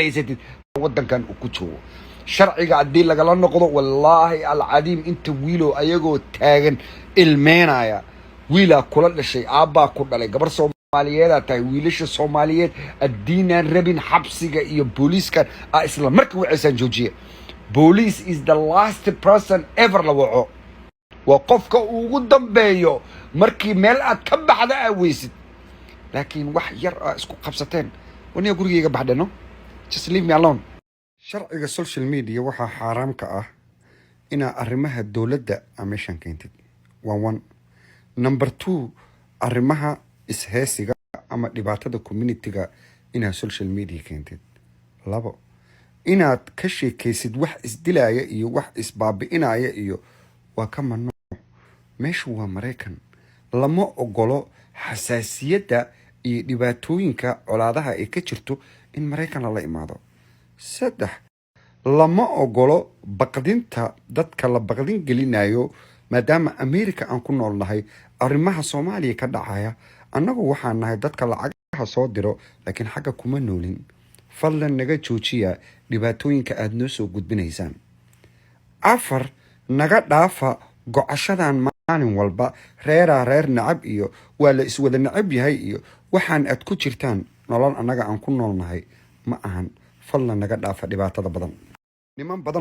ليست ودن كان وكتشو شرعي قاعدين لقلا نقضوا والله العظيم انت ويلو ايغو تاغن المينايا ويلا كل الشيء ابا كودلay gabar Soomaaliyeed tahay wiilasha Soomaaliyeed addiinaan rabin xabsiga iyo booliiska isla markii wixii joojiye police is the last person ever la waco waa qofka ugu dambeeyo markii meel aad ka baxda aweysid laakiin wax yar isku qabsateen waniga gurigeyga baxdano just leave me alone sharciga social media waxa xaraam ka ah ina arrimaha dawladda ameeshan keentid one number 2 arrimaha isheesiga ama dhibaatada community-ga ina social media keentid labo inaad ka sheekaysid wax isdilaaya iyo wax isbaabi'inaya iyo waa ka mamnuuc meeshu waa Mareykan lama ogolo xasaasiyadda iyo dhibaatooyinka colaadaha ee ka jirto in Mareykan la imaado saddex lama ogolo baqdinta dadka la baqdin gelinayo maadaama America aan ku noolnahay arrimaha Soomaaliya ka dhacaya annagu waxaan nahay dadka lacagaha soo diro laakiin xagga kuma noolin fadlan naga joojiya dhibaatooyinka aad noo soo gudbinaysaan afar naga dhaafa gocashadan maalin walba reer nacab iyo waa la iswada nacab yahay iyo waxaan aad ku jirtaan nolol annaga aan ku noolnahay ma ahan fadlan naga dhaafa dhibaatada badan niman badan